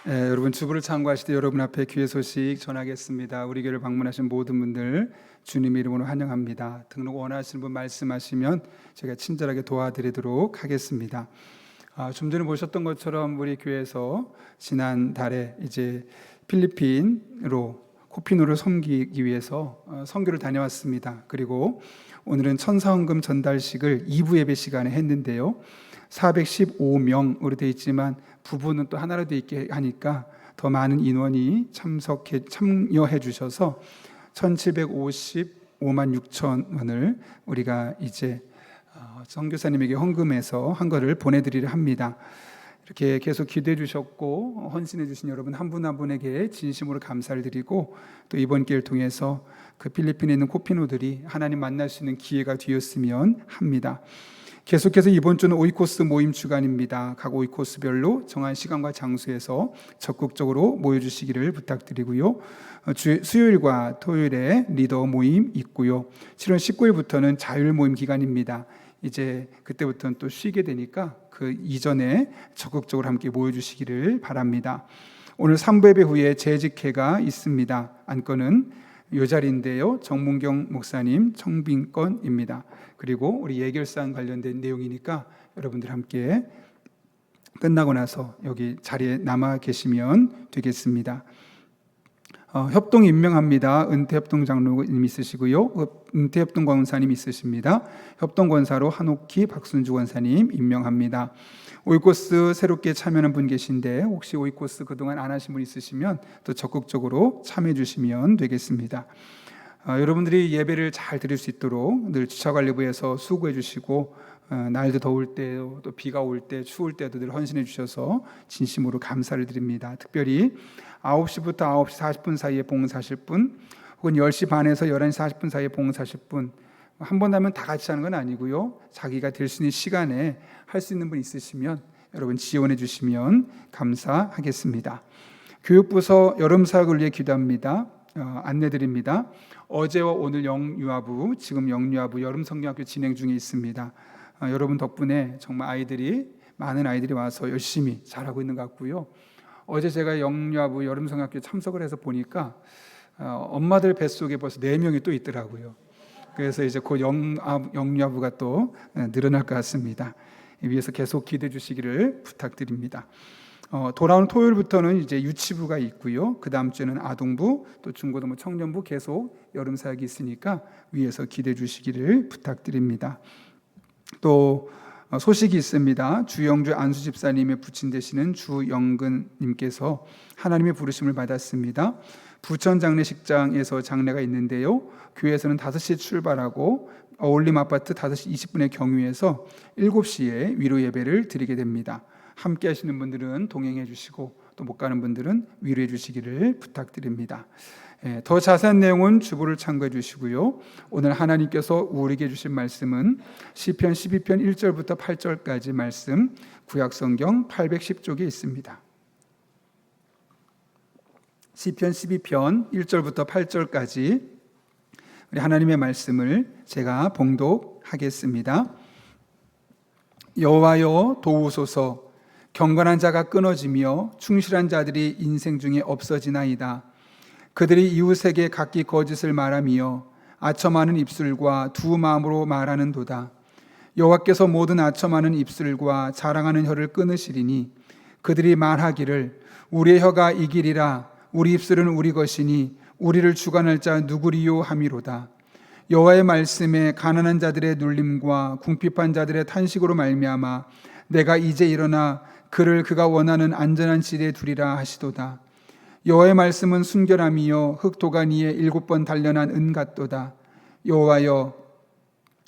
여러분 주부를 참고하실 때 여러분 앞에 귀의 소식 전하겠습니다. 우리 교회를 방문하신 모든 분들 주님의 이름으로 환영합니다. 등록 원하시는 분 말씀하시면 제가 친절하게 도와드리도록 하겠습니다. 좀 전에 보셨던 것처럼 우리 교회에서 지난달에 이제 필리핀으로 코피노를 섬기기 위해서 선교를 다녀왔습니다. 그리고 오늘은 천사헌금 전달식을 2부 예배 시간에 했는데요. 415명으로 되어 있지만 부부는 또 하나로 되어 있게 하니까 더 많은 인원이 참여해 주셔서 1755만 6천 원을 우리가 이제 선교사님에게 헌금해서 한 거를 보내드리려 합니다. 이렇게 계속 기도해 주셨고 헌신해 주신 여러분 한 분 한 분에게 진심으로 감사를 드리고, 또 이번 기회를 통해서 그 필리핀에 있는 코피노들이 하나님 만날 수 있는 기회가 되었으면 합니다. 계속해서 이번 주는 오이코스 모임 주간입니다. 각 오이코스별로 정한 시간과 장소에서 적극적으로 모여주시기를 부탁드리고요. 수요일과 토요일에 리더 모임 있고요. 7월 19일부터는 자율 모임 기간입니다. 이제 그때부터는 또 쉬게 되니까 그 이전에 적극적으로 함께 모여주시기를 바랍니다. 오늘 3부 예배 후에 재직회가 있습니다. 안건은 이 자리인데요. 정문경 목사님 청빙건입니다. 그리고 우리 예결사항 관련된 내용이니까 여러분들 함께 끝나고 나서 여기 자리에 남아 계시면 되겠습니다. 협동 임명합니다. 은퇴협동 장로님 있으시고요. 은퇴협동 권사님 있으십니다. 협동 권사로 한옥희 박순주 권사님 임명합니다. 오이코스 새롭게 참여하는 분 계신데 혹시 오이코스 그동안 안 하신 분 있으시면 또 적극적으로 참여해 주시면 되겠습니다. 여러분들이 예배를 잘 드릴 수 있도록 늘 주차관리부에서 수고해 주시고, 날도 더울 때 또 비가 올 때 추울 때도 늘 헌신해 주셔서 진심으로 감사를 드립니다. 특별히 9시부터 9시 40분 사이에 봉사하실 분, 혹은 10시 반에서 11시 40분 사이에 봉사하실 분, 한 번 하면 다 같이 하는 건 아니고요. 자기가 될 수 있는 시간에 할 수 있는 분 있으시면 여러분 지원해 주시면 감사하겠습니다. 교육부서 여름사역을 위해 기도합니다. 안내드립니다. 어제와 오늘 영유아부, 지금 영유아부 여름성경학교 진행 중에 있습니다. 여러분 덕분에 정말 많은 아이들이 와서 열심히 잘하고 있는 것 같고요. 어제 제가 영유아부 여름성경학교 참석을 해서 보니까 엄마들 뱃속에 벌써 4명이 또 있더라고요. 그래서 이제 그 영유아부가 또 늘어날 것 같습니다. 위에서 계속 기대해 주시기를 부탁드립니다. 돌아오는 토요일부터는 이제 유치부가 있고요. 그 다음 주에는 아동부, 또 중고등부, 청년부 계속 여름 사역이 있으니까 위에서 기대해 주시기를 부탁드립니다. 또 소식이 있습니다. 주영주 안수 집사님의 부친 되시는 주영근님께서 하나님의 부르심을 받았습니다. 부천 장례식장에서 장례가 있는데요. 교회에서는 5시에 출발하고 어울림 아파트 5시 20분에 경유해서 7시에 위로 예배를 드리게 됩니다. 함께 하시는 분들은 동행해 주시고 또 못 가는 분들은 위로해 주시기를 부탁드립니다. 더 자세한 내용은 주보를 참고해 주시고요. 오늘 하나님께서 우리에게 주신 말씀은 시편 12편 1절부터 8절까지 말씀, 구약성경 810쪽에 있습니다. 시편 12편 1절부터 8절까지 우리 하나님의 말씀을 제가 봉독하겠습니다. 여호와여 도우소서. 경건한 자가 끊어지며 충실한 자들이 인생 중에 없어지나이다. 그들이 이웃에게 각기 거짓을 말하며 아첨하는 입술과 두 마음으로 말하는도다. 여호와께서 모든 아첨하는 입술과 자랑하는 혀를 끊으시리니 그들이 말하기를 우리의 혀가 이기리라. 우리 입술은 우리 것이니 우리를 주관할 자 누구리요 하미로다. 여호와의 말씀에 가난한 자들의 눌림과 궁핍한 자들의 탄식으로 말미암아 내가 이제 일어나 그를 그가 원하는 안전한 지대에 두리라 하시도다. 여호와의 말씀은 순결함이요 흑도가니에 7번 단련한 은 같도다. 여호와여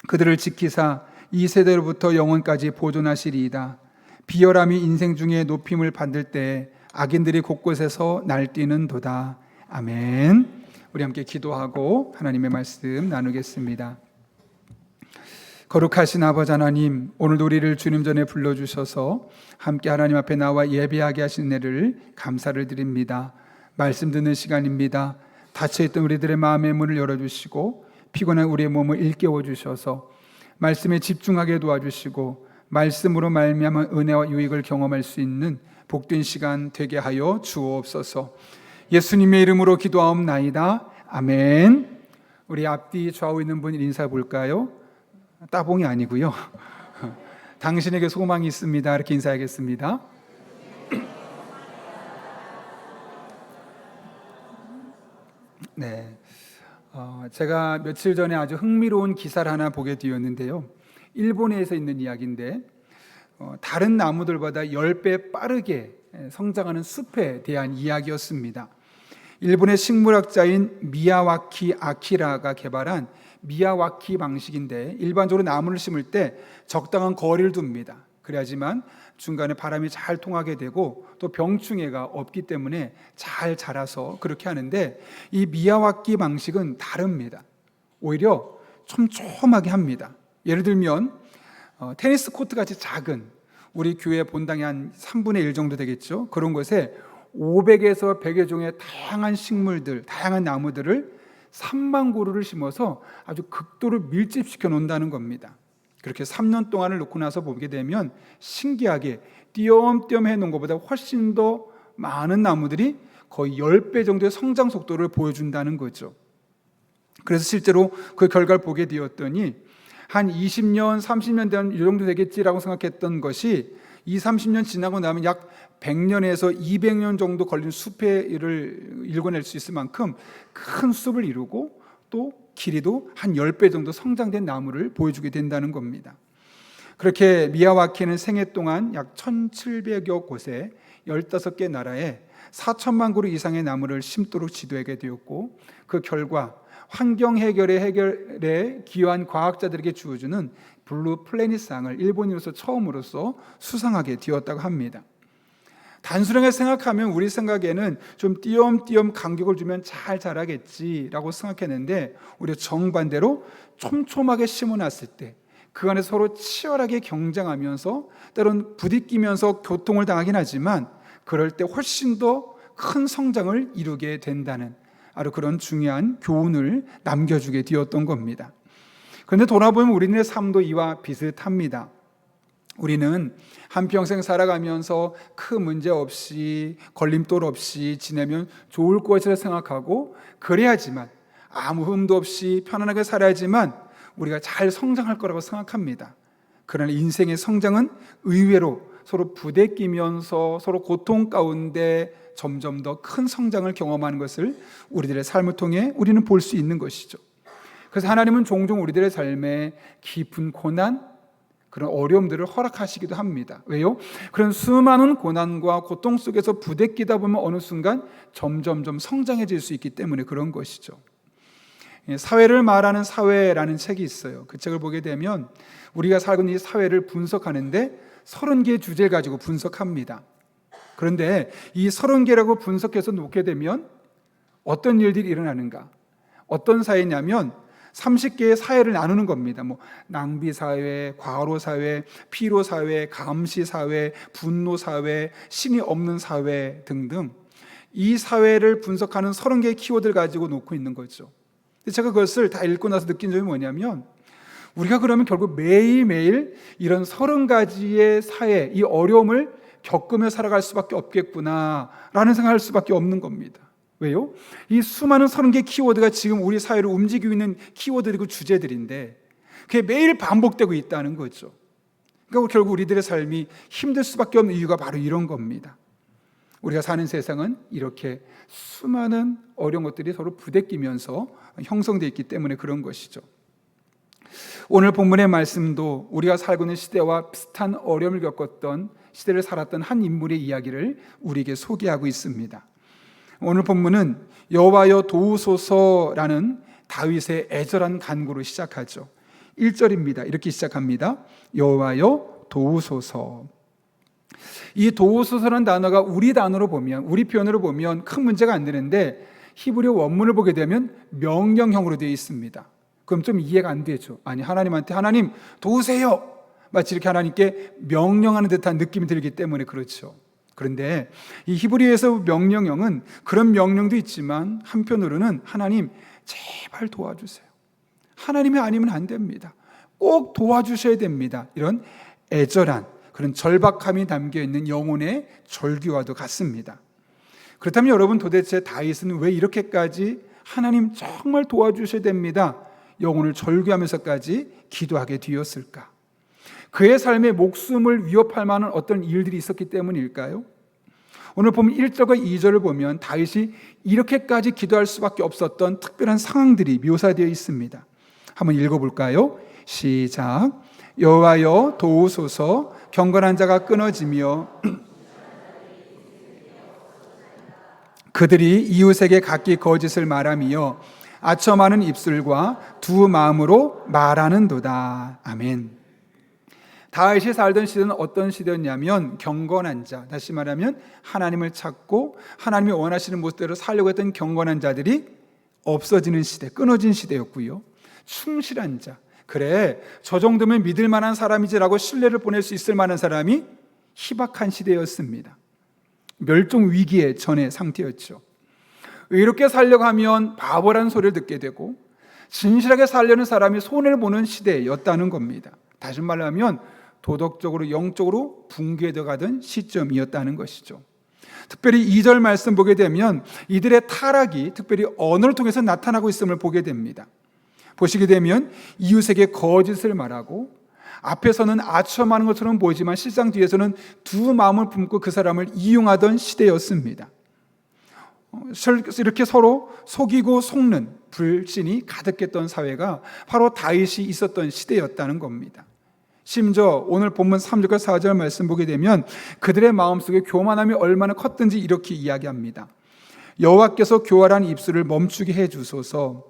그들을 지키사 이 세대로부터 영원까지 보존하시리이다. 비열함이 인생 중에 높임을 받을 때 악인들이 곳곳에서 날뛰는도다. 아멘. 우리 함께 기도하고 하나님의 말씀 나누겠습니다. 거룩하신 아버지 하나님, 오늘도 우리를 주님 전에 불러주셔서 함께 하나님 앞에 나와 예배하게 하신 은혜를 감사를 드립니다. 말씀 듣는 시간입니다. 닫혀있던 우리들의 마음의 문을 열어주시고 피곤한 우리의 몸을 일깨워 주셔서 말씀에 집중하게 도와주시고 말씀으로 말미암은 은혜와 유익을 경험할 수 있는 복된 시간 되게 하여 주옵소서. 예수님의 이름으로 기도하옵나이다. 아멘. 우리 앞뒤 좌우 있는 분 인사 볼까요? 따봉이 아니고요. 당신에게 소망이 있습니다. 이렇게 인사하겠습니다. 네, 제가 며칠 전에 아주 흥미로운 기사를 하나 보게 되었는데요. 일본에서 있는 이야기인데 다른 나무들보다 10배 빠르게 성장하는 숲에 대한 이야기였습니다. 일본의 식물학자인 미야와키 아키라가 개발한 미야와키 방식인데, 일반적으로 나무를 심을 때 적당한 거리를 둡니다. 그래야지만 중간에 바람이 잘 통하게 되고 또 병충해가 없기 때문에 잘 자라서 그렇게 하는데, 이 미야와키 방식은 다릅니다. 오히려 촘촘하게 합니다. 예를 들면 테니스 코트 같이 작은, 우리 교회 본당의 한 3분의 1 정도 되겠죠. 그런 곳에 500에서 100여 종의 다양한 식물들, 다양한 나무들을 3만 그루를 심어서 아주 극도로 밀집시켜 놓는다는 겁니다. 그렇게 3년 동안을 놓고 나서 보게 되면 신기하게 띄엄띄엄 해놓은 것보다 훨씬 더 많은 나무들이 거의 10배 정도의 성장 속도를 보여준다는 거죠. 그래서 실제로 그 결과를 보게 되었더니 한 20년, 30년 되면 이 정도 되겠지라고 생각했던 것이 20, 30년 지나고 나면 약 100년에서 200년 정도 걸린 숲을 일궈낼 수 있을 만큼 큰 숲을 이루고 또 길이도 한 10배 정도 성장된 나무를 보여주게 된다는 겁니다. 그렇게 미야와키는 생애 동안 약 1700여 곳에 15개 나라에 4천만 그루 이상의 나무를 심도록 지도하게 되었고, 그 결과 환경 해결에 기여한 과학자들에게 주어주는 블루 플래닛상을 일본인으로서 처음으로서 수상하게 되었다고 합니다. 단순하게 생각하면 우리 생각에는 좀 띄엄띄엄 간격을 주면 잘 자라겠지라고 생각했는데, 오히려 정반대로 촘촘하게 심어놨을 때 그 안에 서로 치열하게 경쟁하면서 때론 부딪히면서 교통을 당하긴 하지만 그럴 때 훨씬 더 큰 성장을 이루게 된다는 아주 그런 중요한 교훈을 남겨주게 되었던 겁니다. 그런데 돌아보면 우리들의 삶도 이와 비슷합니다. 우리는 한평생 살아가면서 큰 문제 없이 걸림돌 없이 지내면 좋을 것이라 생각하고, 그래야지만 아무 흠도 없이 편안하게 살아야지만 우리가 잘 성장할 거라고 생각합니다. 그러나 인생의 성장은 의외로 서로 부대끼면서 서로 고통 가운데 점점 더 큰 성장을 경험하는 것을 우리들의 삶을 통해 우리는 볼 수 있는 것이죠. 그래서 하나님은 종종 우리들의 삶에 깊은 고난, 그런 어려움들을 허락하시기도 합니다. 왜요? 그런 수많은 고난과 고통 속에서 부대끼다 보면 어느 순간 점점점 성장해질 수 있기 때문에 그런 것이죠. 사회를 말하는 사회라는 책이 있어요. 그 책을 보게 되면 우리가 살고 있는 이 사회를 분석하는데 30개의 주제를 가지고 분석합니다. 그런데 이 30개라고 분석해서 놓게 되면 어떤 일들이 일어나는가? 어떤 사회냐면 30개의 사회를 나누는 겁니다. 낭비 사회, 과로 사회, 피로 사회, 감시 사회, 분노 사회, 신이 없는 사회 등등, 이 사회를 분석하는 30개의 키워드를 가지고 놓고 있는 거죠. 제가 그것을 다 읽고 나서 느낀 점이 뭐냐면, 우리가 그러면 결국 매일매일 이런 30가지의 사회, 이 어려움을 겪으며 살아갈 수밖에 없겠구나라는 생각을 할 수밖에 없는 겁니다. 왜요? 이 수많은 30개 키워드가 지금 우리 사회를 움직이고 있는 키워드이고 주제들인데 그게 매일 반복되고 있다는 거죠. 그러니까 결국 우리들의 삶이 힘들 수밖에 없는 이유가 바로 이런 겁니다. 우리가 사는 세상은 이렇게 수많은 어려운 것들이 서로 부대끼면서 형성되어 있기 때문에 그런 것이죠. 오늘 본문의 말씀도 우리가 살고 있는 시대와 비슷한 어려움을 겪었던 시대를 살았던 한 인물의 이야기를 우리에게 소개하고 있습니다. 오늘 본문은 여호와여 도우소서라는 다윗의 애절한 간구로 시작하죠. 1절입니다. 이렇게 시작합니다. 여호와여 도우소서. 이 도우소서라는 단어가 우리 단어로 보면, 우리 표현으로 보면 큰 문제가 안 되는데 히브리어 원문을 보게 되면 명령형으로 되어 있습니다. 그럼 좀 이해가 안 되죠. 아니, 하나님한테 하나님 도우세요, 마치 이렇게 하나님께 명령하는 듯한 느낌이 들기 때문에 그렇죠. 그런데 이 히브리어에서 명령형은 그런 명령도 있지만 한편으로는 하나님 제발 도와주세요, 하나님이 아니면 안 됩니다, 꼭 도와주셔야 됩니다, 이런 애절한 그런 절박함이 담겨있는 영혼의 절규와도 같습니다. 그렇다면 여러분, 도대체 다윗은 왜 이렇게까지 하나님 정말 도와주셔야 됩니다, 영혼을 절규하면서까지 기도하게 되었을까? 그의 삶의 목숨을 위협할 만한 어떤 일들이 있었기 때문일까요? 오늘 보면 1절과 2절을 보면 다윗이 이렇게까지 기도할 수밖에 없었던 특별한 상황들이 묘사되어 있습니다. 한번 읽어볼까요? 시작. 여호와여 도우소서, 경건한 자가 끊어지며 그들이 이웃에게 각기 거짓을 말하며 아첨하는 입술과 두 마음으로 말하는도다. 아멘. 다윗이 살던 시대는 어떤 시대였냐면 경건한 자, 다시 말하면 하나님을 찾고 하나님이 원하시는 모습대로 살려고 했던 경건한 자들이 없어지는 시대, 끊어진 시대였고요. 충실한 자, 그래 저 정도면 믿을 만한 사람이지라고 신뢰를 보낼 수 있을 만한 사람이 희박한 시대였습니다. 멸종 위기의 전의 상태였죠. 의롭게 살려고 하면 바보라는 소리를 듣게 되고 진실하게 살려는 사람이 손해를 보는 시대였다는 겁니다. 다시 말하면 도덕적으로 영적으로 붕괴되어 가던 시점이었다는 것이죠. 특별히 2절 말씀 보게 되면 이들의 타락이 특별히 언어를 통해서 나타나고 있음을 보게 됩니다. 보시게 되면 이웃에게 거짓을 말하고 앞에서는 아첨하는 것처럼 보이지만 실상 뒤에서는 두 마음을 품고 그 사람을 이용하던 시대였습니다. 이렇게 서로 속이고 속는 불신이 가득했던 사회가 바로 다윗이 있었던 시대였다는 겁니다. 심지어 오늘 본문 3절과 4절 말씀 보게 되면 그들의 마음속에 교만함이 얼마나 컸든지 이렇게 이야기합니다. 여호와께서 교활한 입술을 멈추게 해주소서,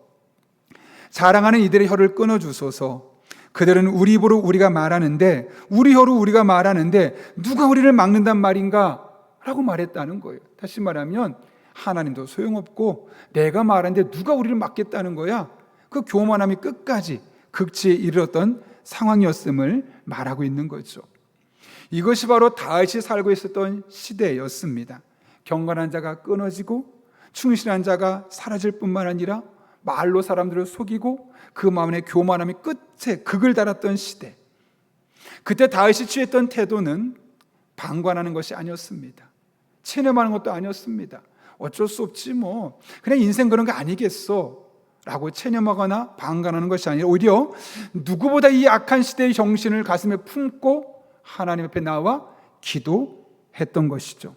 자랑하는 이들의 혀를 끊어주소서. 그들은 우리 입으로 우리가 말하는데, 우리 혀로 우리가 말하는데 누가 우리를 막는단 말인가? 라고 말했다는 거예요. 다시 말하면 하나님도 소용없고 내가 말하는데 누가 우리를 막겠다는 거야? 그 교만함이 끝까지 극치에 이르렀던 상황이었음을 말하고 있는 거죠. 이것이 바로 다윗이 살고 있었던 시대였습니다. 경건한 자가 끊어지고 충실한 자가 사라질 뿐만 아니라 말로 사람들을 속이고 그 마음의 교만함이 끝에 극을 달았던 시대. 그때 다윗이 취했던 태도는 방관하는 것이 아니었습니다. 체념하는 것도 아니었습니다. 어쩔 수 없지 뭐, 그냥 인생 그런 거 아니겠어 라고 체념하거나 방관하는 것이 아니라 오히려 누구보다 이 악한 시대의 정신을 가슴에 품고 하나님 앞에 나와 기도했던 것이죠.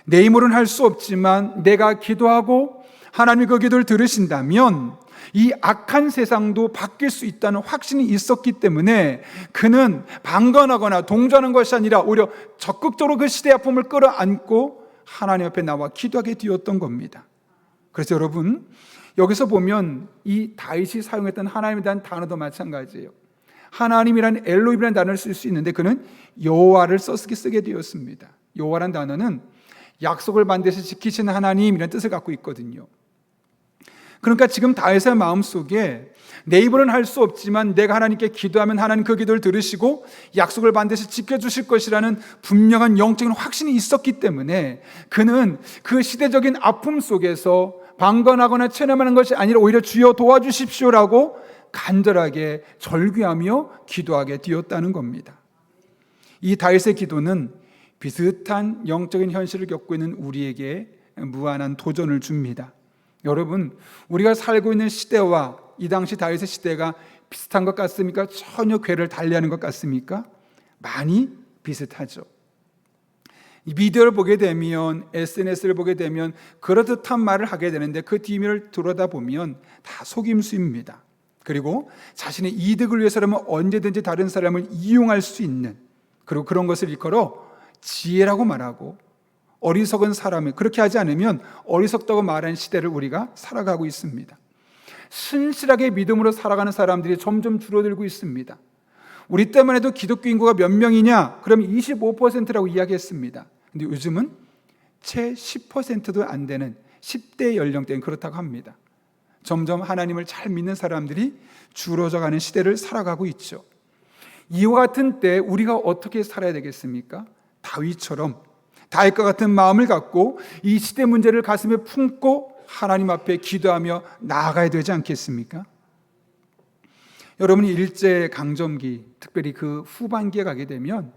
내 힘으로는 할 수 없지만 내가 기도하고 하나님이 그 기도를 들으신다면 이 악한 세상도 바뀔 수 있다는 확신이 있었기 때문에 그는 방관하거나 동조하는 것이 아니라 오히려 적극적으로 그 시대의 아픔을 끌어안고 하나님 앞에 나와 기도하게 되었던 겁니다. 그래서 여러분, 여기서 보면 이 다윗이 사용했던 하나님에 대한 단어도 마찬가지예요. 하나님이라는 엘로힘이라는 단어를 쓸 수 있는데 그는 여호와를 쓰게 되었습니다. 여호와라는 단어는 약속을 반드시 지키시는 하나님이라는 뜻을 갖고 있거든요. 그러니까 지금 다윗의 마음속에 내 입으로는 할 수 없지만 내가 하나님께 기도하면 하나님 그 기도를 들으시고 약속을 반드시 지켜주실 것이라는 분명한 영적인 확신이 있었기 때문에 그는 그 시대적인 아픔 속에서 방관하거나 체념하는 것이 아니라 오히려 주여 도와주십시오라고 간절하게 절규하며 기도하게 되었다는 겁니다. 이 다윗의 기도는 비슷한 영적인 현실을 겪고 있는 우리에게 무한한 도전을 줍니다. 여러분, 우리가 살고 있는 시대와 이 당시 다윗의 시대가 비슷한 것 같습니까? 전혀 궤를 달리하는 것 같습니까? 많이 비슷하죠. 미디어를 보게 되면, SNS를 보게 되면 그렇듯한 말을 하게 되는데 그 뒷면을 들여다보면 다 속임수입니다. 그리고 자신의 이득을 위해서라면 언제든지 다른 사람을 이용할 수 있는, 그리고 그런 것을 일컬어 지혜라고 말하고, 어리석은 사람을 그렇게 하지 않으면 어리석다고 말하는 시대를 우리가 살아가고 있습니다. 신실하게 믿음으로 살아가는 사람들이 점점 줄어들고 있습니다. 우리 때만 해도 기독교 인구가 몇 명이냐? 그럼 25%라고 이야기했습니다. 근데 요즘은 채 10%도 안 되는 10대 연령대는 그렇다고 합니다. 점점 하나님을 잘 믿는 사람들이 줄어져가는 시대를 살아가고 있죠. 이와 같은 때 우리가 어떻게 살아야 되겠습니까? 다윗처럼 다윗과 같은 마음을 갖고 이 시대 문제를 가슴에 품고 하나님 앞에 기도하며 나아가야 되지 않겠습니까? 여러분이 일제강점기, 특별히 그 후반기에 가게 되면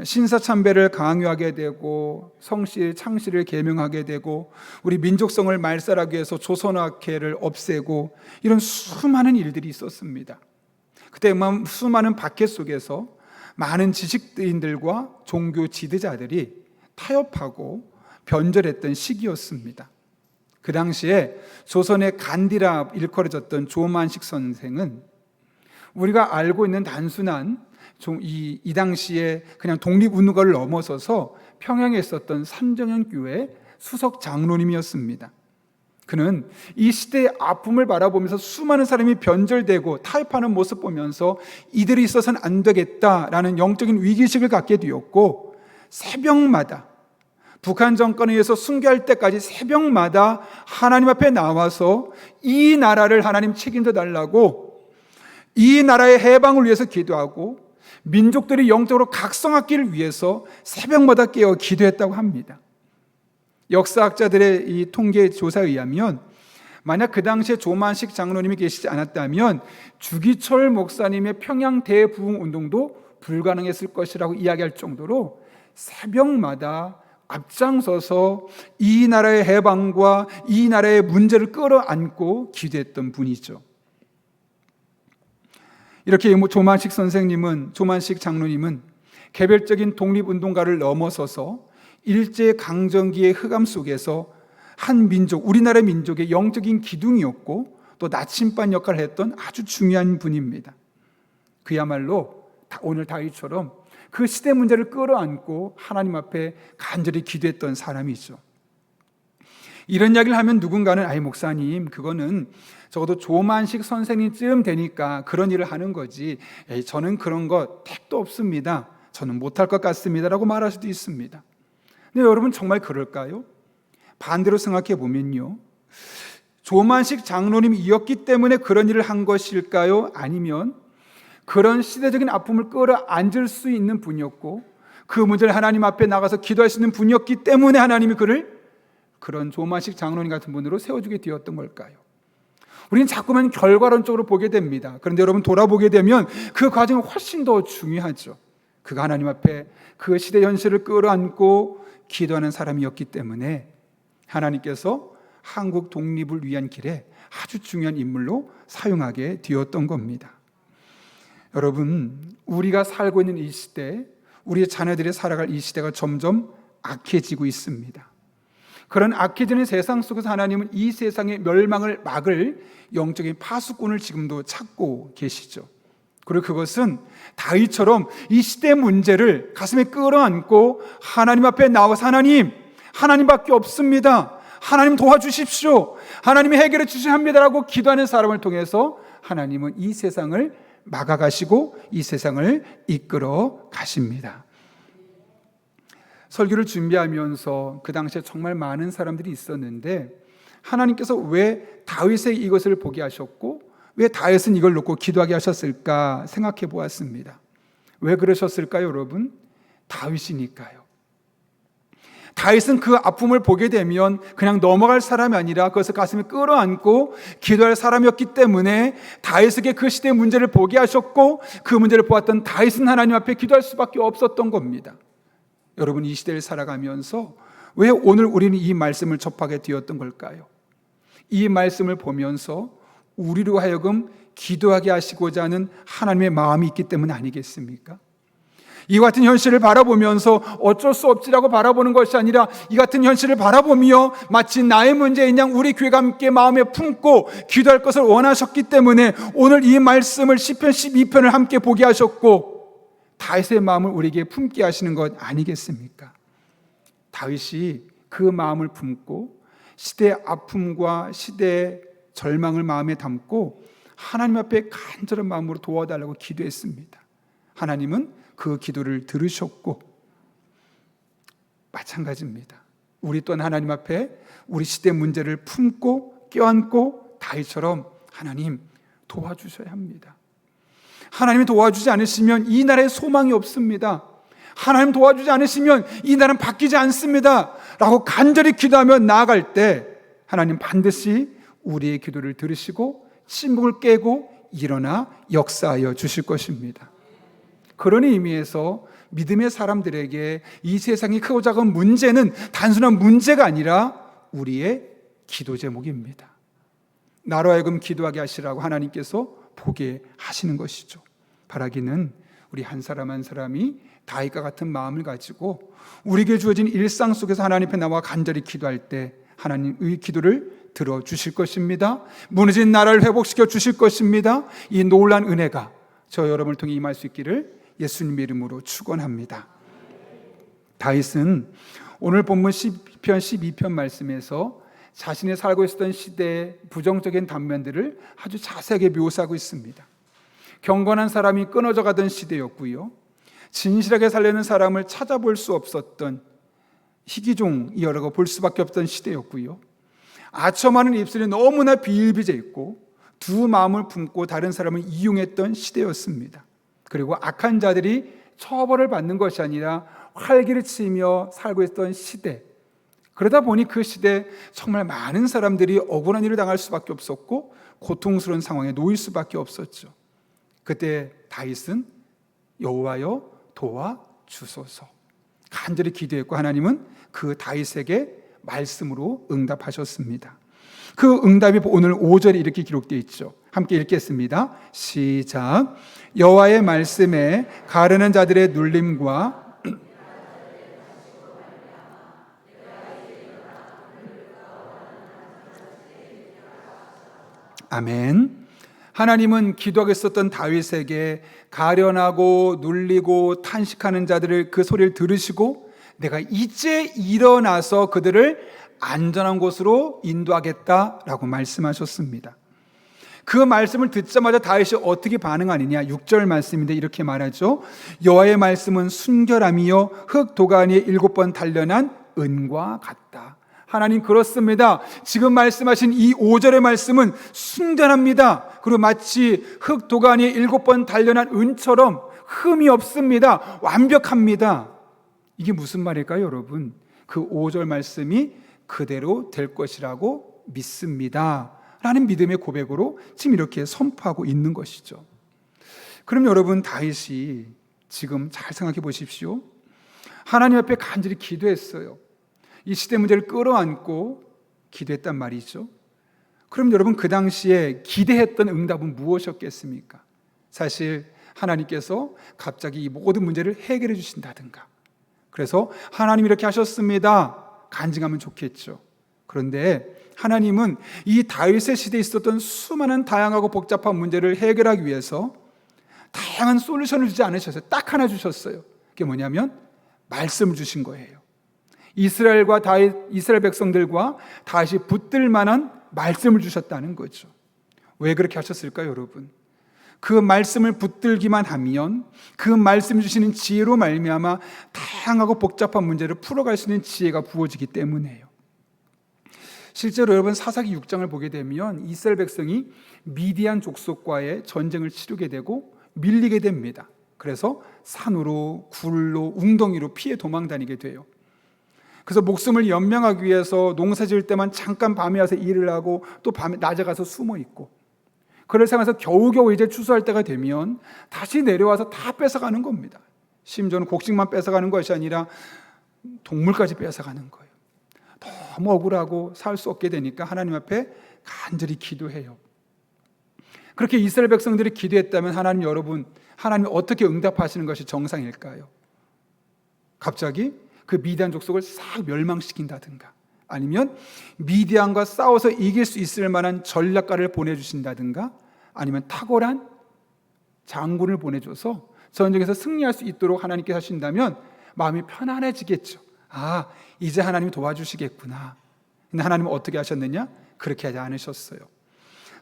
신사참배를 강요하게 되고 성씨 창씨를 계명하게 되고 우리 민족성을 말살하기 위해서 조선학회를 없애고 이런 수많은 일들이 있었습니다. 그때 수많은 박해 속에서 많은 지식인들과 종교 지도자들이 타협하고 변절했던 시기였습니다. 그 당시에 조선의 간디라 일컬어졌던 조만식 선생은 우리가 알고 있는 단순한 이 당시에 그냥 독립운동가를 넘어서서 평양에 있었던 삼정현 교회 수석 장로님이었습니다. 그는 이 시대의 아픔을 바라보면서 수많은 사람이 변절되고 타협하는 모습 보면서 이들이 있어서는 안 되겠다라는 영적인 위기의식을 갖게 되었고, 새벽마다 북한 정권에 의해서 순교할 때까지 새벽마다 하나님 앞에 나와서 이 나라를 하나님 책임져 달라고, 이 나라의 해방을 위해서 기도하고 민족들이 영적으로 각성하기를 위해서 새벽마다 깨어 기도했다고 합니다. 역사학자들의 이 통계 조사에 의하면 만약 그 당시에 조만식 장로님이 계시지 않았다면 주기철 목사님의 평양 대부흥 운동도 불가능했을 것이라고 이야기할 정도로 새벽마다 앞장서서 이 나라의 해방과 이 나라의 문제를 끌어안고 기도했던 분이죠. 이렇게 조만식 장로님은 개별적인 독립운동가를 넘어서서 일제강점기의 흑암 속에서 한 민족, 우리나라 민족의 영적인 기둥이었고 또 나침반 역할을 했던 아주 중요한 분입니다. 그야말로 오늘 다윗처럼 그 시대 문제를 끌어안고 하나님 앞에 간절히 기도했던 사람이죠. 이런 이야기를 하면 누군가는 아이 목사님, 그거는 적어도 조만식 선생님쯤 되니까 그런 일을 하는 거지, 저는 그런 거 택도 없습니다, 저는 못할 것 같습니다 라고 말할 수도 있습니다. 근데 여러분 정말 그럴까요? 반대로 생각해 보면요, 조만식 장로님이었기 때문에 그런 일을 한 것일까요? 아니면 그런 시대적인 아픔을 끌어안을 수 있는 분이었고 그 문제를 하나님 앞에 나가서 기도할 수 있는 분이었기 때문에 하나님이 그를 그런 조만식 장로님 같은 분으로 세워주게 되었던 걸까요? 우리는 자꾸만 결과론적으로 보게 됩니다. 그런데 여러분 돌아보게 되면 그 과정은 훨씬 더 중요하죠. 그가 하나님 앞에 그 시대 현실을 끌어안고 기도하는 사람이었기 때문에 하나님께서 한국 독립을 위한 길에 아주 중요한 인물로 사용하게 되었던 겁니다. 여러분, 우리가 살고 있는 이 시대, 우리의 자녀들이 살아갈 이 시대가 점점 악해지고 있습니다. 그런 악해지는 세상 속에서 하나님은 이 세상의 멸망을 막을 영적인 파수꾼을 지금도 찾고 계시죠. 그리고 그것은 다윗처럼 이 시대 문제를 가슴에 끌어안고 하나님 앞에 나와서 하나님밖에 없습니다, 하나님 도와주십시오, 하나님이 해결해 주셔야 합니다라고 기도하는 사람을 통해서 하나님은 이 세상을 막아가시고 이 세상을 이끌어 가십니다. 설교를 준비하면서 그 당시에 정말 많은 사람들이 있었는데 하나님께서 왜 다윗의 이것을 보게 하셨고 왜 다윗은 이걸 놓고 기도하게 하셨을까 생각해 보았습니다. 왜 그러셨을까요, 여러분? 다윗이니까요. 다윗은 그 아픔을 보게 되면 그냥 넘어갈 사람이 아니라 그것을 가슴에 끌어안고 기도할 사람이었기 때문에 다윗에게 그 시대의 문제를 보게 하셨고 그 문제를 보았던 다윗은 하나님 앞에 기도할 수밖에 없었던 겁니다. 여러분, 이 시대를 살아가면서 왜 오늘 우리는 이 말씀을 접하게 되었던 걸까요? 이 말씀을 보면서 우리로 하여금 기도하게 하시고자 하는 하나님의 마음이 있기 때문 아니겠습니까? 이 같은 현실을 바라보면서 어쩔 수 없지라고 바라보는 것이 아니라 이 같은 현실을 바라보며 마치 나의 문제인 양 우리 교회가 함께 마음에 품고 기도할 것을 원하셨기 때문에 오늘 이 말씀을 시편 12편을 함께 보게 하셨고 다윗의 마음을 우리에게 품게 하시는 것 아니겠습니까? 다윗이 그 마음을 품고 시대의 아픔과 시대의 절망을 마음에 담고 하나님 앞에 간절한 마음으로 도와달라고 기도했습니다. 하나님은 그 기도를 들으셨고 마찬가지입니다. 우리 또한 하나님 앞에 우리 시대 문제를 품고 껴안고 다윗처럼 하나님 도와주셔야 합니다. 하나님이 도와주지 않으시면 이 나라에 소망이 없습니다. 하나님 도와주지 않으시면 이 나라는 바뀌지 않습니다 라고 간절히 기도하며 나아갈 때 하나님 반드시 우리의 기도를 들으시고 침묵을 깨고 일어나 역사하여 주실 것입니다. 그런 의미에서 믿음의 사람들에게 이 세상의 크고 작은 문제는 단순한 문제가 아니라 우리의 기도 제목입니다. 나로 하여금 기도하게 하시라고 하나님께서 보게 하시는 것이죠. 바라기는 우리 한 사람 한 사람이 다윗과 같은 마음을 가지고 우리에게 주어진 일상 속에서 하나님 앞에 나와 간절히 기도할 때 하나님의 기도를 들어주실 것입니다. 무너진 나라를 회복시켜 주실 것입니다. 이 놀라운 은혜가 저 여러분을 통해 임할 수 있기를 예수님 이름으로 축원합니다. 다윗은 오늘 본문 시편 12편 말씀에서 자신이 살고 있었던 시대의 부정적인 단면들을 아주 자세하게 묘사하고 있습니다. 경건한 사람이 끊어져 가던 시대였고요, 진실하게 살려는 사람을 찾아볼 수 없었던 희귀종이라고 볼 수밖에 없던 시대였고요, 아첨하는 입술이 너무나 비일비재 있고 두 마음을 품고 다른 사람을 이용했던 시대였습니다. 그리고 악한 자들이 처벌을 받는 것이 아니라 활기를 치며 살고 있던 시대, 그러다 보니 그 시대에 정말 많은 사람들이 억울한 일을 당할 수밖에 없었고 고통스러운 상황에 놓일 수밖에 없었죠. 그때 다윗은 여호와여 도와주소서 간절히 기도했고 하나님은 그 다윗에게 말씀으로 응답하셨습니다. 그 응답이 오늘 5절에 이렇게 기록되어 있죠. 함께 읽겠습니다. 시작. 여호와의 말씀에 가르는 자들의 눌림과 아멘. 하나님은 기도하고 있었던 다윗에게 가련하고 눌리고 탄식하는 자들을 그 소리를 들으시고 내가 이제 일어나서 그들을 안전한 곳으로 인도하겠다라고 말씀하셨습니다. 그 말씀을 듣자마자 다윗이 어떻게 반응하느냐, 6절 말씀인데 이렇게 말하죠. 여호와의 말씀은 순결함이요 흙 도가니에 7번 단련한 은과 같다. 하나님 그렇습니다. 지금 말씀하신 이 5절의 말씀은 순전합니다. 그리고 마치 흙 도가니에 7번 단련한 은처럼 흠이 없습니다. 완벽합니다. 이게 무슨 말일까요, 여러분? 그 5절 말씀이 그대로 될 것이라고 믿습니다 라는 믿음의 고백으로 지금 이렇게 선포하고 있는 것이죠. 그럼 여러분, 다윗이 지금 잘 생각해 보십시오. 하나님 앞에 간절히 기도했어요. 이 시대 문제를 끌어안고 기도했단 말이죠. 그럼 여러분, 그 당시에 기대했던 응답은 무엇이었겠습니까? 사실 하나님께서 갑자기 이 모든 문제를 해결해 주신다든가, 그래서 하나님 이렇게 하셨습니다 간증하면 좋겠죠. 그런데 하나님은 이 다윗의 시대에 있었던 수많은 다양하고 복잡한 문제를 해결하기 위해서 다양한 솔루션을 주지 않으셨어요. 딱 하나 주셨어요. 그게 뭐냐면 말씀을 주신 거예요. 이스라엘 백성들과 다윗이 붙들 만한 말씀을 주셨다는 거죠. 왜 그렇게 하셨을까요, 여러분? 그 말씀을 붙들기만 하면 그 말씀 주시는 지혜로 말미암아 다양하고 복잡한 문제를 풀어갈 수 있는 지혜가 부어지기 때문이에요. 실제로 여러분, 사사기 6장을 보게 되면 이스라엘 백성이 미디안 족속과의 전쟁을 치르게 되고 밀리게 됩니다. 그래서 산으로 굴로 웅덩이로 피해 도망 다니게 돼요. 그래서 목숨을 연명하기 위해서 농사 지을 때만 잠깐 밤에 와서 일을 하고 또 밤에 낮에 가서 숨어 있고, 그럴 생각에서 겨우겨우 이제 추수할 때가 되면 다시 내려와서 다 뺏어가는 겁니다. 심지어는 곡식만 뺏어가는 것이 아니라 동물까지 뺏어가는 거예요. 너무 억울하고 살 수 없게 되니까 하나님 앞에 간절히 기도해요. 그렇게 이스라엘 백성들이 기도했다면 하나님, 여러분, 하나님이 어떻게 응답하시는 것이 정상일까요? 갑자기 그 미디안 족속을 싹 멸망시킨다든가, 아니면 미디안과 싸워서 이길 수 있을 만한 전략가를 보내주신다든가, 아니면 탁월한 장군을 보내줘서 전쟁에서 승리할 수 있도록 하나님께서 하신다면 마음이 편안해지겠죠. 아, 이제 하나님이 도와주시겠구나. 근데 하나님은 어떻게 하셨느냐? 그렇게 하지 않으셨어요.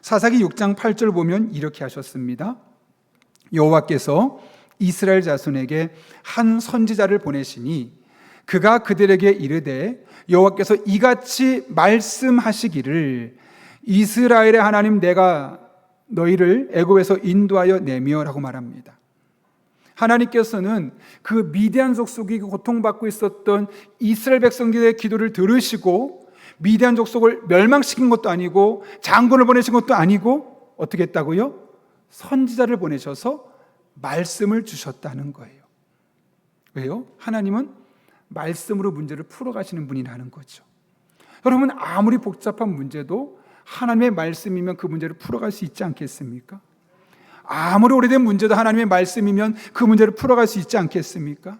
사사기 6장 8절 보면 이렇게 하셨습니다. 여호와께서 이스라엘 자손에게 한 선지자를 보내시니 그가 그들에게 이르되 여호와께서 이같이 말씀하시기를 이스라엘의 하나님 내가 너희를 애굽에서 인도하여 내며 라고 말합니다. 하나님께서는 그 미디안 족속이 고통받고 있었던 이스라엘 백성들의 기도를 들으시고 미디안 족속을 멸망시킨 것도 아니고 장군을 보내신 것도 아니고 어떻게 했다고요? 선지자를 보내셔서 말씀을 주셨다는 거예요. 왜요? 하나님은 말씀으로 문제를 풀어가시는 분이라는 거죠. 여러분, 아무리 복잡한 문제도 하나님의 말씀이면 그 문제를 풀어갈 수 있지 않겠습니까? 아무리 오래된 문제도 하나님의 말씀이면 그 문제를 풀어갈 수 있지 않겠습니까?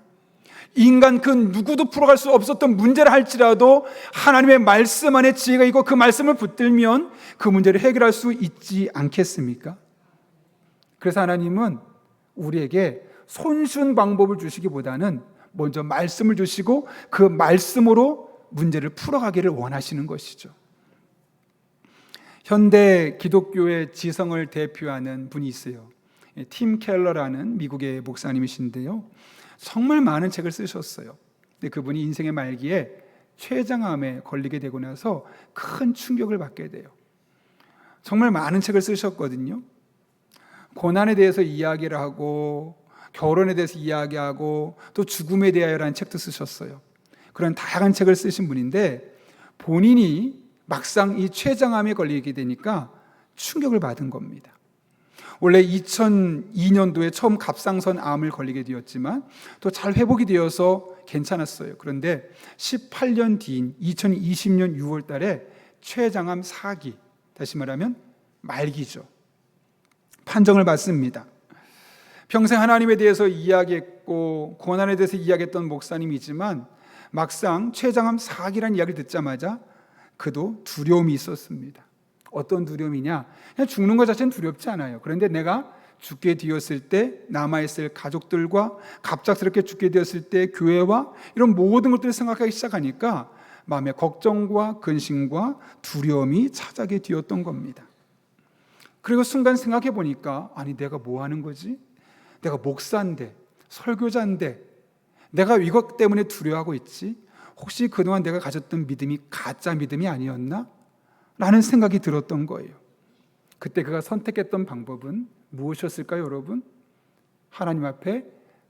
인간 그 누구도 풀어갈 수 없었던 문제를 할지라도 하나님의 말씀 안에 지혜가 있고 그 말씀을 붙들면 그 문제를 해결할 수 있지 않겠습니까? 그래서 하나님은 우리에게 손쉬운 방법을 주시기보다는 먼저 말씀을 주시고 그 말씀으로 문제를 풀어가기를 원하시는 것이죠. 현대 기독교의 지성을 대표하는 분이 있어요. 팀 켈러라는 미국의 목사님이신데요, 정말 많은 책을 쓰셨어요. 근데 그분이 인생의 말기에 췌장암에 걸리게 되고 나서 큰 충격을 받게 돼요. 정말 많은 책을 쓰셨거든요. 고난에 대해서 이야기를 하고 결혼에 대해서 이야기하고 또 죽음에 대하여라는 책도 쓰셨어요. 그런 다양한 책을 쓰신 분인데 본인이 막상 이 췌장암에 걸리게 되니까 충격을 받은 겁니다. 원래 2002년도에 처음 갑상선 암을 걸리게 되었지만 또 잘 회복이 되어서 괜찮았어요. 그런데 18년 뒤인 2020년 6월 달에 췌장암 4기, 다시 말하면 말기죠, 판정을 받습니다. 평생 하나님에 대해서 이야기했고 고난에 대해서 이야기했던 목사님이지만 막상 췌장암 4기라는 이야기를 듣자마자 그도 두려움이 있었습니다. 어떤 두려움이냐? 그냥 죽는 것 자체는 두렵지 않아요. 그런데 내가 죽게 되었을 때 남아있을 가족들과 갑작스럽게 죽게 되었을 때 교회와 이런 모든 것들을 생각하기 시작하니까 마음에 걱정과 근심과 두려움이 찾아게 되었던 겁니다. 그리고 순간 생각해 보니까 아니 내가 뭐 하는 거지? 내가 목사인데 설교자인데 내가 이것 때문에 두려워하고 있지? 혹시 그동안 내가 가졌던 믿음이 가짜 믿음이 아니었나? 라는 생각이 들었던 거예요. 그때 그가 선택했던 방법은 무엇이었을까요, 여러분? 하나님 앞에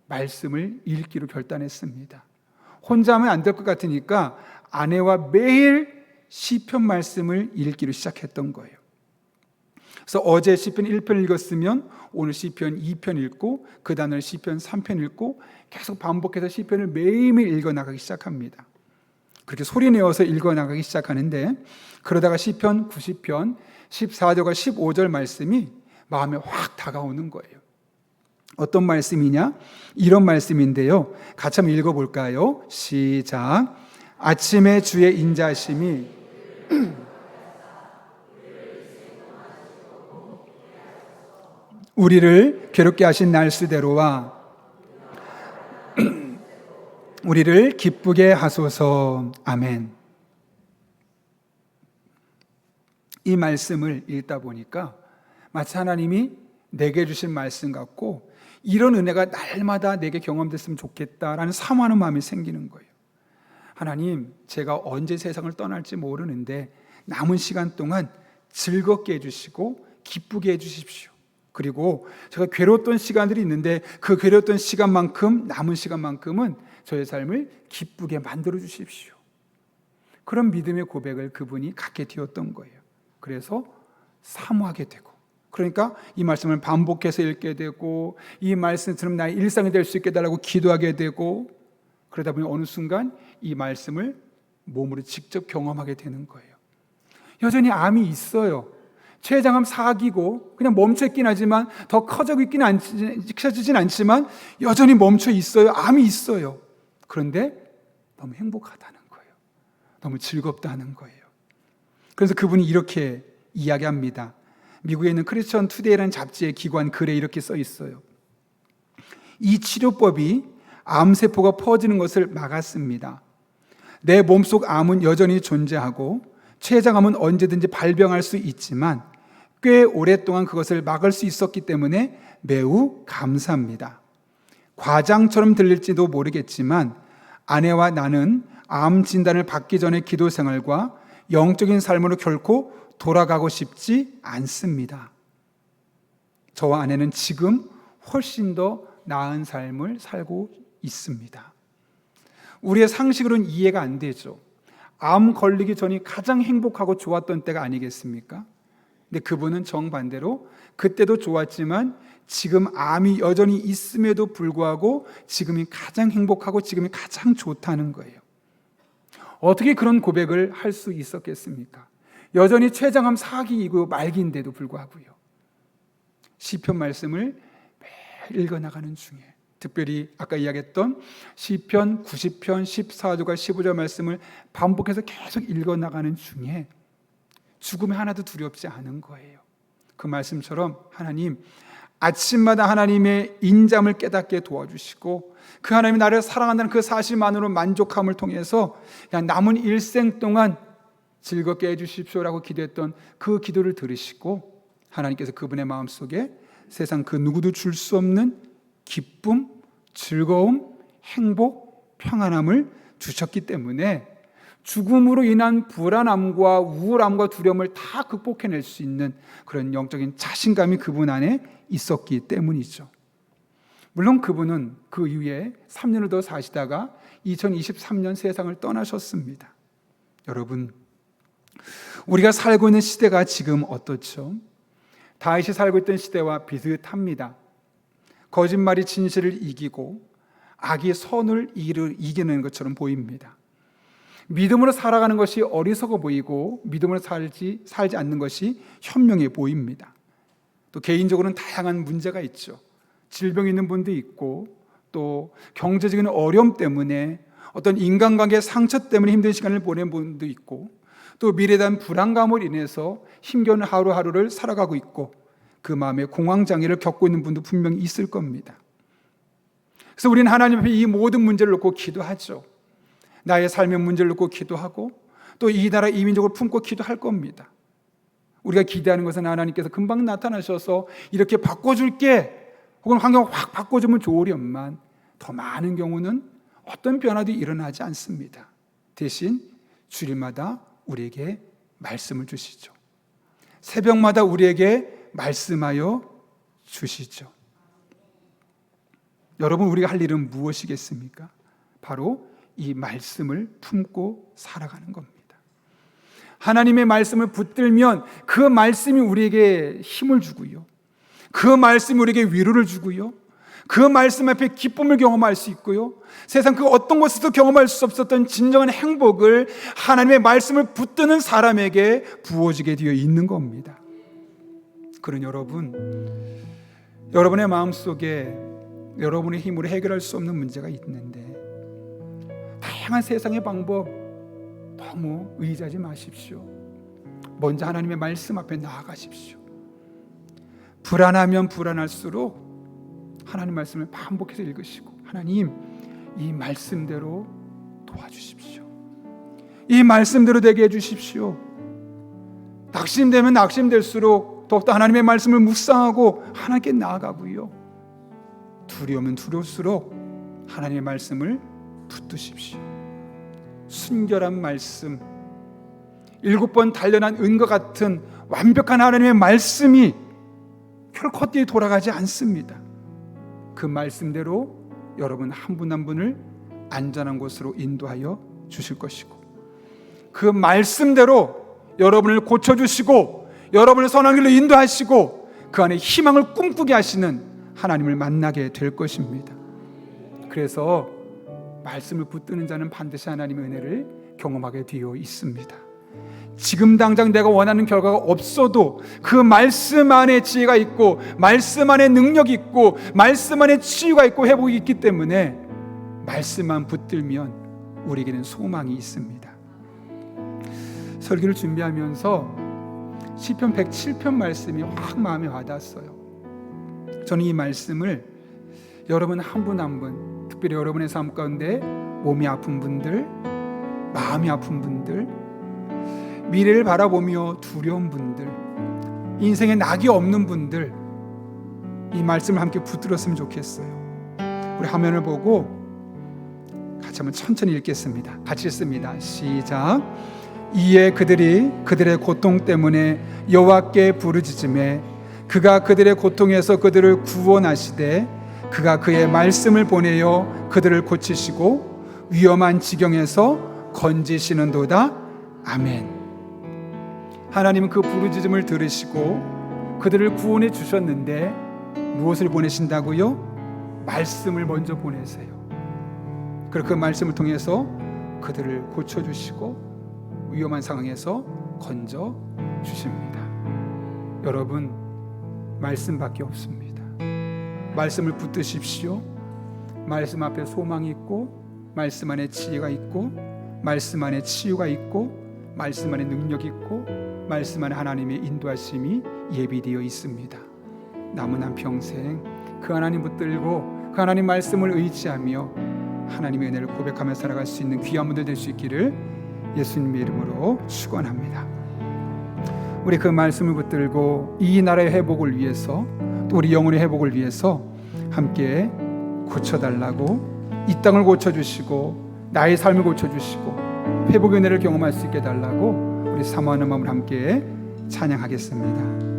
말씀을 읽기로 결단했습니다. 혼자 하면 안 될 것 같으니까 아내와 매일 시편 말씀을 읽기로 시작했던 거예요. 그래서 어제 시편 1편 읽었으면 오늘 시편 2편 읽고 그 다음날 시편 3편 읽고 계속 반복해서 시편을 매일매일 읽어나가기 시작합니다. 그렇게 소리내어서 읽어나가기 시작하는데 그러다가 시편 90편 14절과 15절 말씀이 마음에 확 다가오는 거예요. 어떤 말씀이냐? 이런 말씀인데요, 같이 한번 읽어볼까요? 시작. 아침에 주의 인자심이 우리를 괴롭게 하신 날수대로와 우리를 기쁘게 하소서. 아멘. 이 말씀을 읽다 보니까 마치 하나님이 내게 주신 말씀 같고 이런 은혜가 날마다 내게 경험됐으면 좋겠다라는 사모하는 마음이 생기는 거예요. 하나님, 제가 언제 세상을 떠날지 모르는데 남은 시간 동안 즐겁게 해주시고 기쁘게 해주십시오. 그리고 제가 괴로웠던 시간들이 있는데 그 괴로웠던 시간만큼, 남은 시간만큼은 저의 삶을 기쁘게 만들어 주십시오. 그런 믿음의 고백을 그분이 갖게 되었던 거예요. 그래서 사모하게 되고, 그러니까 이 말씀을 반복해서 읽게 되고 이 말씀처럼 나의 일상이 될 수 있게 해달라고 기도하게 되고, 그러다 보니 어느 순간 이 말씀을 몸으로 직접 경험하게 되는 거예요. 여전히 암이 있어요. 췌장암 4기고 그냥 멈춰 있긴 하지만 더 커지진 않지만 여전히 멈춰 있어요. 암이 있어요. 그런데 너무 행복하다는 거예요. 너무 즐겁다는 거예요. 그래서 그분이 이렇게 이야기합니다. 미국에 있는 크리스천 투데이라는 잡지의 기관 글에 이렇게 써 있어요. 이 치료법이 암세포가 퍼지는 것을 막았습니다. 내 몸속 암은 여전히 존재하고 췌장암은 언제든지 발병할 수 있지만 꽤 오랫동안 그것을 막을 수 있었기 때문에 매우 감사합니다. 과장처럼 들릴지도 모르겠지만 아내와 나는 암 진단을 받기 전의 기도 생활과 영적인 삶으로 결코 돌아가고 싶지 않습니다. 저와 아내는 지금 훨씬 더 나은 삶을 살고 있습니다. 우리의 상식으로는 이해가 안 되죠. 암 걸리기 전이 가장 행복하고 좋았던 때가 아니겠습니까? 근데 그분은 정반대로 그때도 좋았지만 지금 암이 여전히 있음에도 불구하고 지금이 가장 행복하고 지금이 가장 좋다는 거예요. 어떻게 그런 고백을 할 수 있었겠습니까? 여전히 췌장암 4기이고 말기인데도 불구하고요. 시편 말씀을 매일 읽어나가는 중에, 특별히 아까 이야기했던 시편 90편 14절과 15절 말씀을 반복해서 계속 읽어나가는 중에 죽음이 하나도 두렵지 않은 거예요. 그 말씀처럼 하나님, 아침마다 하나님의 인자함을 깨닫게 도와주시고 그 하나님이 나를 사랑한다는 그 사실만으로 만족함을 통해서 그냥 남은 일생 동안 즐겁게 해주십시오라고 기도했던 그 기도를 들으시고 하나님께서 그분의 마음속에 세상 그 누구도 줄 수 없는 기쁨, 즐거움, 행복, 평안함을 주셨기 때문에 죽음으로 인한 불안함과 우울함과 두려움을 다 극복해낼 수 있는 그런 영적인 자신감이 그분 안에 있었기 때문이죠. 물론 그분은 그 이후에 3년을 더 사시다가 2023년 세상을 떠나셨습니다. 여러분, 우리가 살고 있는 시대가 지금 어떻죠? 다윗이 살고 있던 시대와 비슷합니다. 거짓말이 진실을 이기고 악이 선을 이기는 것처럼 보입니다. 믿음으로 살아가는 것이 어리석어 보이고 믿음으로 살지 않는 것이 현명해 보입니다. 또 개인적으로는 다양한 문제가 있죠. 질병이 있는 분도 있고 또 경제적인 어려움 때문에 어떤 인간관계의 상처 때문에 힘든 시간을 보낸 분도 있고 또 미래에 대한 불안감으로 인해서 힘겨운 하루하루를 살아가고 있고 그 마음에 공황장애를 겪고 있는 분도 분명히 있을 겁니다. 그래서 우리는 하나님 앞에 이 모든 문제를 놓고 기도하죠. 나의 삶의 문제를 놓고 기도하고 또 이 나라 이민족을 품고 기도할 겁니다. 우리가 기대하는 것은 하나님께서 금방 나타나셔서 이렇게 바꿔줄게 혹은 환경을 확 바꿔주면 좋으련만 더 많은 경우는 어떤 변화도 일어나지 않습니다. 대신 주일마다 우리에게 말씀을 주시죠. 새벽마다 우리에게 말씀하여 주시죠. 여러분, 우리가 할 일은 무엇이겠습니까? 바로 이 말씀을 품고 살아가는 겁니다. 하나님의 말씀을 붙들면 그 말씀이 우리에게 힘을 주고요, 그 말씀이 우리에게 위로를 주고요, 그 말씀 앞에 기쁨을 경험할 수 있고요, 세상 그 어떤 곳에서도 경험할 수 없었던 진정한 행복을 하나님의 말씀을 붙드는 사람에게 부어지게 되어 있는 겁니다. 그런 여러분의 마음속에 여러분의 힘으로 해결할 수 없는 문제가 있는데 다양한 세상의 방법 너무 의지하지 마십시오. 먼저 하나님의 말씀 앞에 나아가십시오. 불안하면 불안할수록 하나님 말씀을 반복해서 읽으시고 하나님, 이 말씀대로 도와주십시오. 이 말씀대로 되게 해주십시오. 낙심되면 낙심될수록 더욱더 하나님의 말씀을 묵상하고 하나님께 나아가고요, 두려우면 두려울수록 하나님의 말씀을 붙드십시오. 순결한 말씀, 7번 단련한 은과 같은 완벽한 하나님의 말씀이 결코 헛되이 돌아가지 않습니다. 그 말씀대로 여러분 한 분 한 분을 안전한 곳으로 인도하여 주실 것이고 그 말씀대로 여러분을 고쳐주시고 여러분을 선한 길로 인도하시고 그 안에 희망을 꿈꾸게 하시는 하나님을 만나게 될 것입니다. 그래서 말씀을 붙드는 자는 반드시 하나님의 은혜를 경험하게 되어 있습니다. 지금 당장 내가 원하는 결과가 없어도 그 말씀 안에 지혜가 있고 말씀 안에 능력이 있고 말씀 안에 치유가 있고 회복이 있기 때문에 말씀만 붙들면 우리에게는 소망이 있습니다. 설교를 준비하면서 시편 107편 말씀이 확 마음에 와닿았어요. 저는 이 말씀을 여러분 한 분 한 분, 특별히 여러분의 삶 가운데 몸이 아픈 분들, 마음이 아픈 분들, 미래를 바라보며 두려운 분들, 인생에 낙이 없는 분들, 이 말씀을 함께 붙들었으면 좋겠어요. 우리 화면을 보고 같이 한번 천천히 읽겠습니다. 같이 읽습니다. 시작. 이에 그들이 그들의 고통 때문에 여호와께 부르짖음에 그가 그들의 고통에서 그들을 구원하시되 그가 그의 말씀을 보내어 그들을 고치시고 위험한 지경에서 건지시는도다. 아멘. 하나님은 그 부르짖음을 들으시고 그들을 구원해 주셨는데 무엇을 보내신다고요? 말씀을 먼저 보내세요. 그리고 그 말씀을 통해서 그들을 고쳐주시고 위험한 상황에서 건져 주십니다. 여러분, 말씀밖에 없습니다. 말씀을 붙드십시오. 말씀 앞에 소망이 있고, 말씀 안에 지혜가 있고, 말씀 안에 치유가 있고, 말씀 안에 능력이 있고, 말씀 안에 하나님의 인도하심이 예비되어 있습니다. 남은 한 평생 그 하나님 붙들고 그 하나님 말씀을 의지하며 하나님의 은혜를 고백하며 살아갈 수 있는 귀한 분들 될 수 있기를 예수님의 이름으로 축원합니다. 우리 그 말씀을 붙들고 이 나라의 회복을 위해서, 또 우리 영혼의 회복을 위해서 함께 고쳐달라고, 이 땅을 고쳐주시고 나의 삶을 고쳐주시고 회복의 은혜를 경험할 수 있게 해달라고 우리 사모하는 마음을 함께 찬양하겠습니다.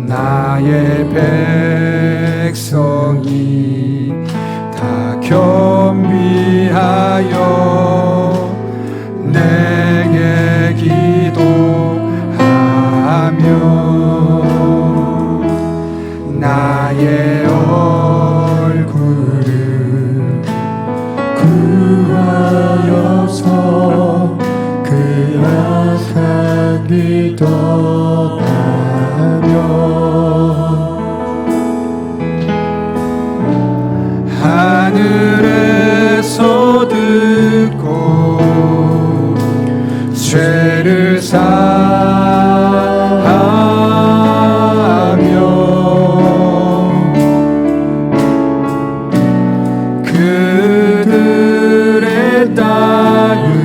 나의 백성이 다 겸비하여 내게 기도하며 나의 얼굴을 구하여서 그 악한 길 떠나며 하늘에서 듣고 죄를 사하며 그들의 땅을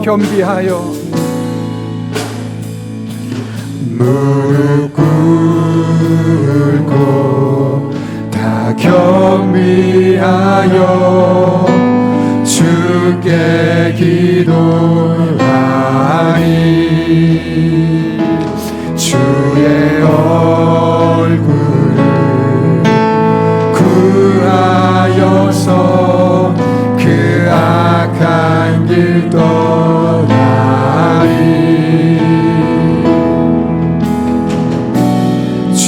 겸비하여 무릎 꿇고 다 겸비하여 주께 기도하리 주의 얼굴을 구하여서 그 악한 길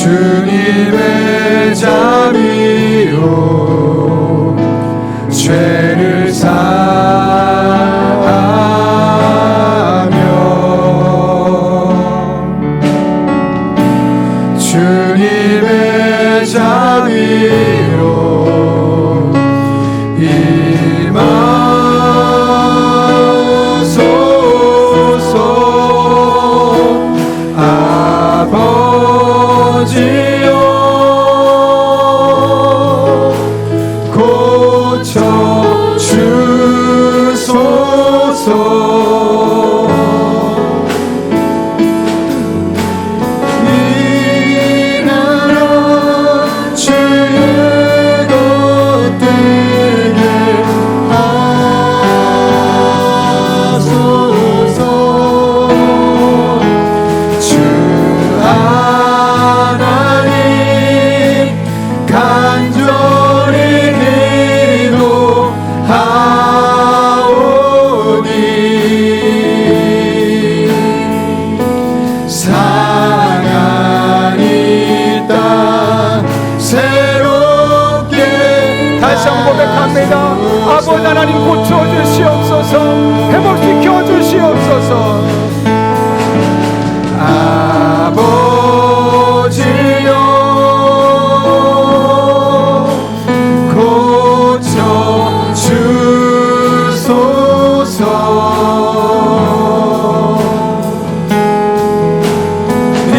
주님의 자비로 죄를 사하며 고백합니다. 아버지 하나님 고쳐주시옵소서, 회복시켜 주시옵소서. 아버지여 고쳐 주소서. 이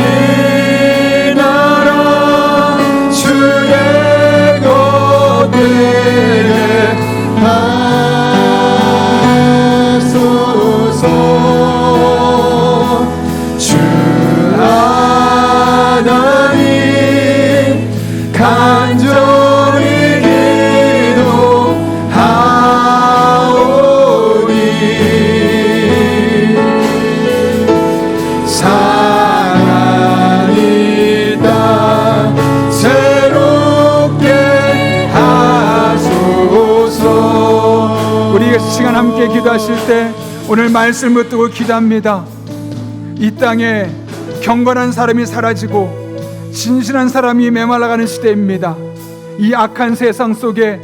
나라 주의 것 되게 하소서. 주 하나님 간절히 기도하오니 사랑이 땅 새롭게 하소서. 우리 이 시간 함께 기도하실 때 오늘 말씀을 붙들고 기도합니다. 이 땅에 경건한 사람이 사라지고 진실한 사람이 메말라가는 시대입니다. 이 악한 세상 속에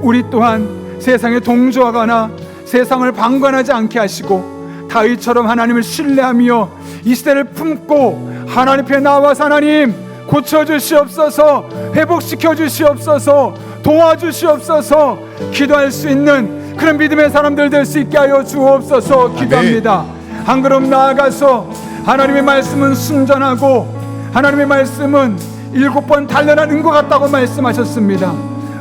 우리 또한 세상에 동조하거나 세상을 방관하지 않게 하시고 다윗처럼 하나님을 신뢰하며 이 시대를 품고 하나님 앞에 나와서 하나님 고쳐주시옵소서, 회복시켜 주시옵소서, 도와주시옵소서 기도할 수 있는 그런 믿음의 사람들 될 수 있게 하여 주옵소서 기도합니다. 한 걸음 나아가서 하나님의 말씀은 순전하고 하나님의 말씀은 7번 단련하는 것 같다고 말씀하셨습니다.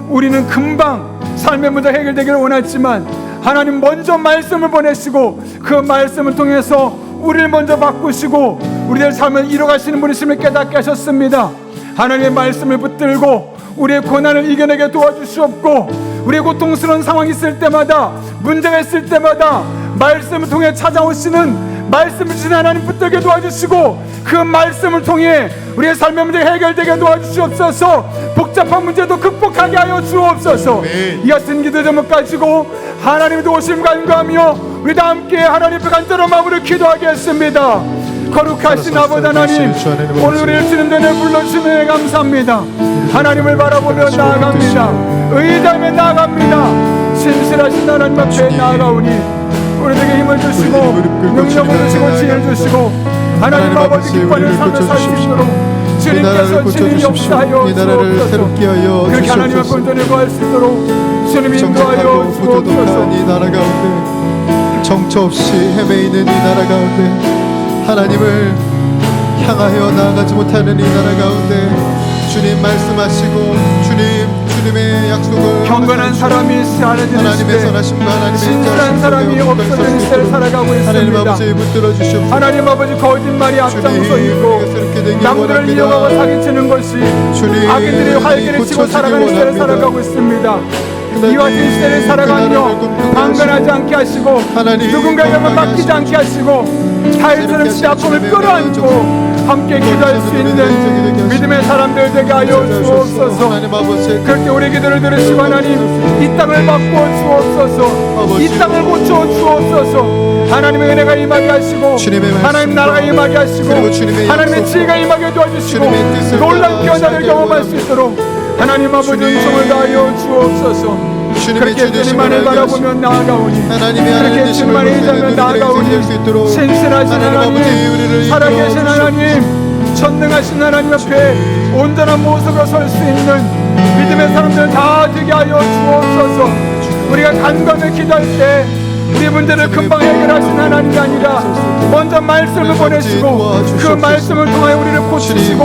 우리는 금방 삶의 문제 해결되기를 원했지만 하나님 먼저 말씀을 보내시고 그 말씀을 통해서 우리를 먼저 바꾸시고 우리들 삶을 이뤄가시는 분이심을 깨닫게 하셨습니다. 하나님의 말씀을 붙들고 우리의 고난을 이겨내게 도와주시옵고 우리의 고통스러운 상황이 있을 때마다 문제가 있을 때마다 말씀을 통해 찾아오시는 말씀을 주신 하나님 붙들게 도와주시고 그 말씀을 통해 우리의 삶의 문제 해결되게 도와주시옵소서. 복잡한 문제도 극복하게 하여 주옵소서. 이 같은 기도 제목 가지고 하나님의 도우심 간구하며 우리 다 함께 하나님 앞에 간절한 마음으로 기도하겠습니다. 거룩하신 아버지 하나님, 오늘 우리를 주는 데를 불러주시는 데 감사합니다. 하나님을 바라보며 나아갑니다. 의지하며 나아갑니다. 신실하신 하나님 앞에 나아가오니 우리에게 힘을 주시고 능력을 주시고 지혜를 주시고 하나님 아버지 기뻐하는 삶을 살 수 있도록 주님께서 주님 역사하여 주옵소서. 그렇게 하나님 앞에 온전히 구할 수 있도록 주님 인도하여 주옵소서. 이 나라 가운데 정처 없이 헤매이는 이 나라 가운데 하나님을 향하여 나아가지 못하는 이 나라 가운데 주님 말씀하시고 주님의 약속을 경건한 사람이 사라지는 하나님의 시대, 선하심과 하나님의 진실한 사람이 없어지는 시대를 살아가고 하나님 있습니다. 아버지 붙들어 주시옵소서. 하나님 아버지 거짓말이 앞장서 있고 남들을 이용하고 사기치는 것이 악인들이 활개를 치고 살아가는 시대를 살아가고 있습니다. 이와 같은 시대를 살아가며 방관하지 않게 하시고 누군가에게만 맡기지 않게 하시고 타일처럼 시대 아픔을 끌어안고 함께 기도할 수 있는 믿음의 사람들 되게 하여 주옵소서. 그렇게 우리 기도를 들으시고 하나님 이 땅을 바꾸어 주옵소서. 이 땅을 고쳐 주옵소서. 하나님의 은혜가 임하게 하시고 하나님 나라가 임하게 하시고 하나님의 지혜가 임하게 도와주시고 놀라운 변화를 경험할 수 있도록 하나님 아버지 은총을 다하여 주옵소서. 그렇게 주님만을 바라보며 나아가오니 그렇게 주님만을 의지하며 나아가오니 신실하신 하나님, 살아계신 하나님, 전능하신 하나님 앞에 온전한 모습으로 설 수 있는 믿음의 사람들 다 되게 하여 주옵소서. 우리가 간과하며 기도할 때 우리 문제를 금방 해결하신 하나님이 아니라 먼저 말씀을 보내시고 그 말씀을 통하여 우리를 고치시고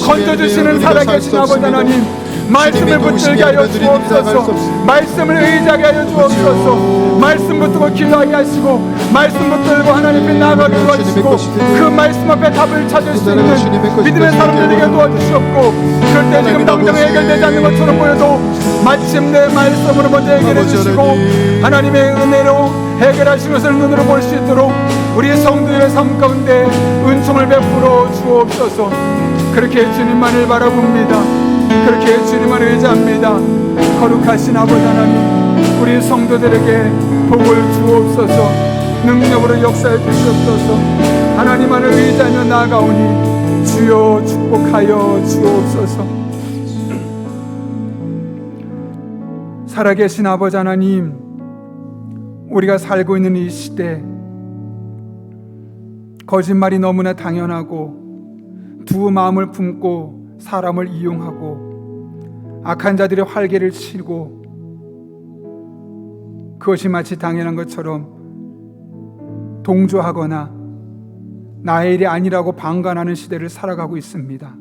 건져주시는 살아계신 아버지 하나님, 말씀을 붙들게 하여 주옵소서. 말씀을 의지하게 하여 주옵소서. 말씀 붙들고 기도하게 하시고 말씀 붙들고 하나님 앞에 나아가게 도와주시고 그 말씀 앞에 답을 찾을 수 있는 믿음의 사람들에게 도와주시옵고 그럴 때 지금 당장 해결되지 않는 것처럼 보여도 마침내 말씀으로 먼저 해결해 주시고 하나님의 은혜로 해결하신 것을 눈으로 볼 수 있도록 우리 성도들의 삶 가운데 은총을 베풀어 주옵소서. 그렇게 주님만을 바라봅니다. 그렇게 주님을 의지합니다. 거룩하신 아버지 하나님, 우리 성도들에게 복을 주옵소서. 능력으로 역사해 주시옵소서. 하나님만을 의지하며 나아가오니 주여 축복하여 주옵소서. 살아계신 아버지 하나님, 우리가 살고 있는 이 시대, 거짓말이 너무나 당연하고 두 마음을 품고 사람을 이용하고 악한 자들의 활개를 치고 그것이 마치 당연한 것처럼 동조하거나 나의 일이 아니라고 방관하는 시대를 살아가고 있습니다.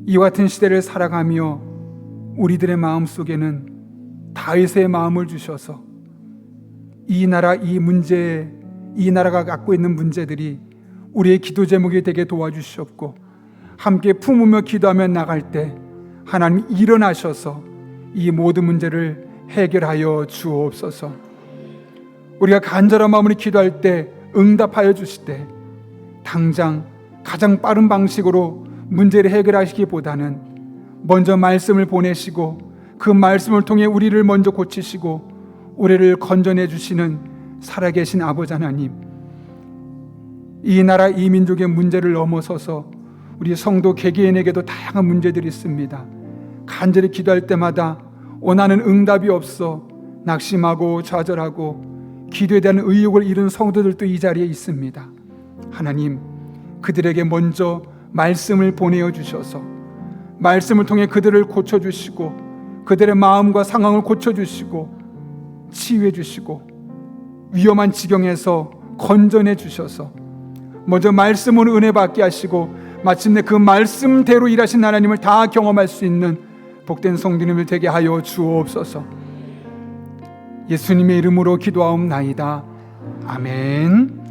이와 같은 시대를 살아가며 우리들의 마음속에는 다윗의 마음을 주셔서 이 나라, 이 문제, 이 나라가 갖고 있는 문제들이 우리의 기도 제목이 되게 도와주시옵고, 함께 품으며 기도하며 나갈 때 하나님 일어나셔서 이 모든 문제를 해결하여 주옵소서. 우리가 간절한 마음으로 기도할 때 응답하여 주실 때 당장 가장 빠른 방식으로 문제를 해결하시기보다는 먼저 말씀을 보내시고 그 말씀을 통해 우리를 먼저 고치시고 우리를 건져내 주시는 살아계신 아버지 하나님, 이 나라 이 민족의 문제를 넘어서서 우리 성도 개개인에게도 다양한 문제들이 있습니다. 간절히 기도할 때마다 원하는 응답이 없어 낙심하고 좌절하고 기도에 대한 의욕을 잃은 성도들도 이 자리에 있습니다. 하나님, 그들에게 먼저 말씀을 보내어 주셔서 말씀을 통해 그들을 고쳐주시고 그들의 마음과 상황을 고쳐주시고 치유해 주시고 위험한 지경에서 건져내 주셔서 먼저 말씀으로 은혜 받게 하시고 마침내 그 말씀대로 일하신 하나님을 다 경험할 수 있는 복된 성도님을 되게 하여 주옵소서. 예수님의 이름으로 기도하옵나이다. 아멘.